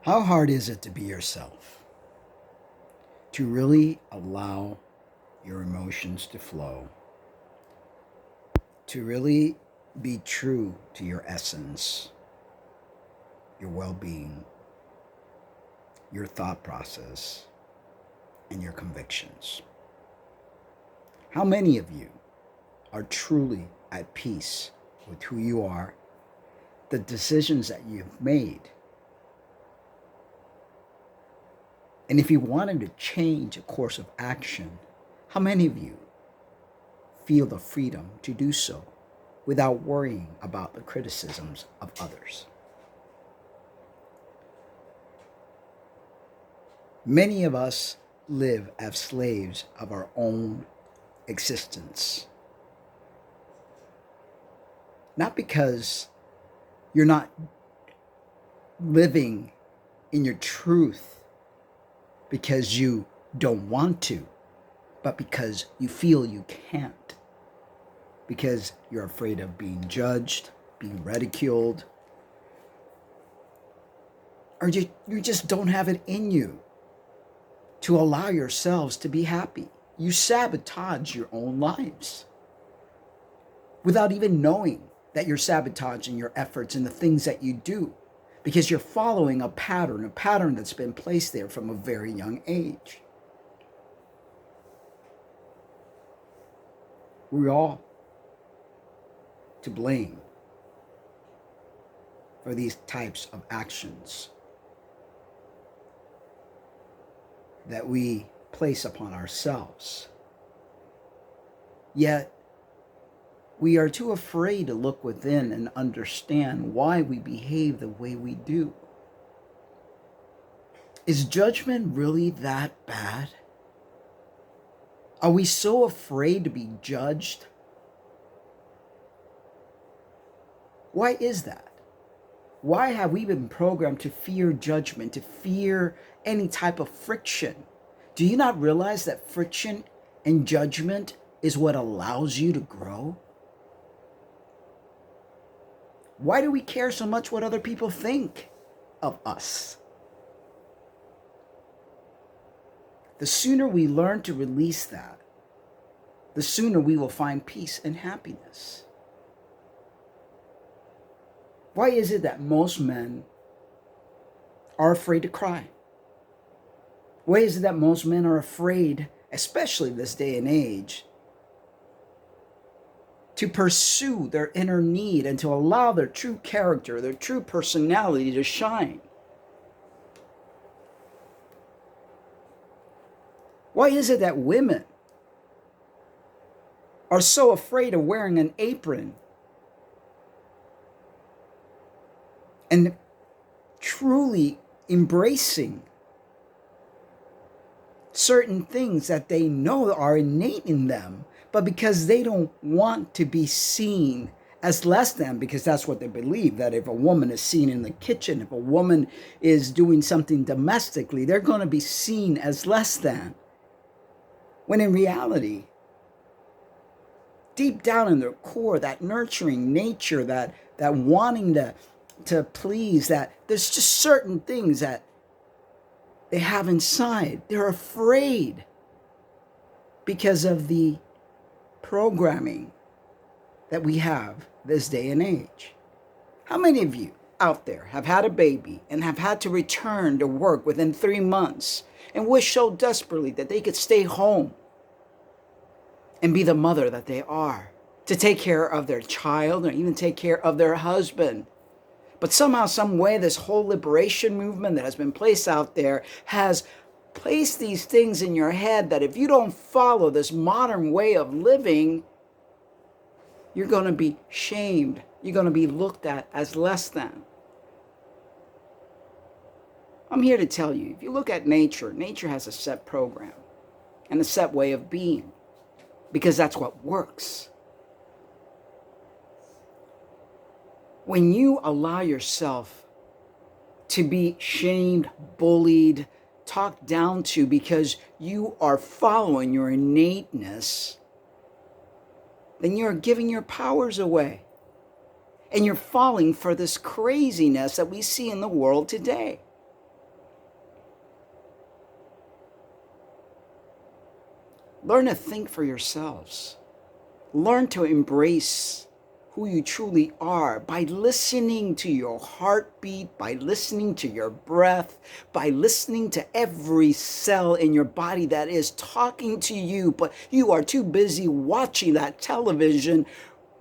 How hard is it to be yourself? To really allow your emotions to flow? To really be true to your essence, your well being, your thought process, and your convictions? How many of you are truly at peace with who you are, the decisions that you've made? And if you wanted to change a course of action, how many of you feel the freedom to do so without worrying about the criticisms of others? Many of us live as slaves of our own existence. Not because you're not living in your truth because you don't want to, but because you feel you can't. Because you're afraid of being judged, being ridiculed, or you just don't have it in you to allow yourselves to be happy. You sabotage your own lives without even knowing that you're sabotaging your efforts and the things that you do, because you're following a pattern that's been placed there from a very young age. We're all to blame for these types of actions that we place upon ourselves. Yet, we are too afraid to look within and understand why we behave the way we do. Is judgment really that bad? Are we so afraid to be judged? Why is that? Why have we been programmed to fear judgment, to fear any type of friction? Do you not realize that friction and judgment is what allows you to grow? Why do we care so much what other people think of us? The sooner we learn to release that, the sooner we will find peace and happiness. Why is it that most men are afraid to cry? Why is it that most men are afraid, especially this day and age, to pursue their inner need and to allow their true character, their true personality to shine? Why is it that women are so afraid of wearing an apron and truly embracing certain things that they know are innate in them, but because they don't want to be seen as less than, because that's what they believe, that if a woman is seen in the kitchen, if a woman is doing something domestically, they're going to be seen as less than. When in reality, deep down in their core, that nurturing nature, that wanting to please, that there's just certain things that they have inside. They're afraid because of the programming that we have this day and age. How many of you out there have had a baby and have had to return to work within 3 months and wish so desperately that they could stay home and be the mother that they are, to take care of their child or even take care of their husband? But somehow, some way, this whole liberation movement that has been placed out there has placed these things in your head that if you don't follow this modern way of living, you're going to be shamed. You're going to be looked at as less than. I'm here to tell you, if you look at nature, nature has a set program and a set way of being, because that's what works. When you allow yourself to be shamed, bullied, talked down to because you are following your innateness, then you're giving your powers away. And you're falling for this craziness that we see in the world today. Learn to think for yourselves. Learn to embrace who you truly are by listening to your heartbeat, by listening to your breath, by listening to every cell in your body that is talking to you, but you are too busy watching that television,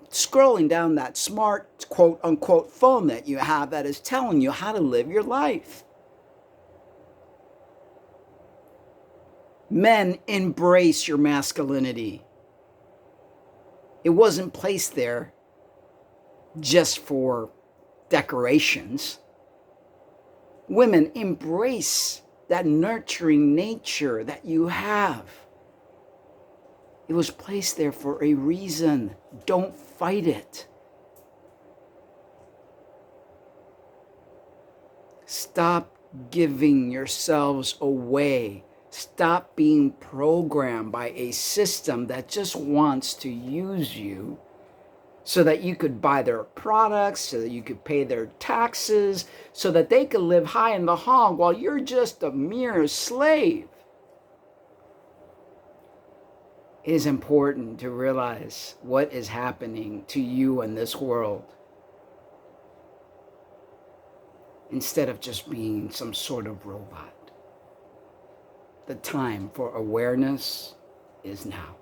scrolling down that smart, quote unquote, phone that you have that is telling you how to live your life. Men, embrace your masculinity. It wasn't placed there just for decorations. Women, embrace that nurturing nature that you have. It was placed there for a reason. Don't fight it. Stop giving yourselves away. Stop being programmed by a system that just wants to use you so that you could buy their products, so that you could pay their taxes, so that they could live high in the hog while you're just a mere slave. It is important to realize what is happening to you in this world instead of just being some sort of robot. The time for awareness is now.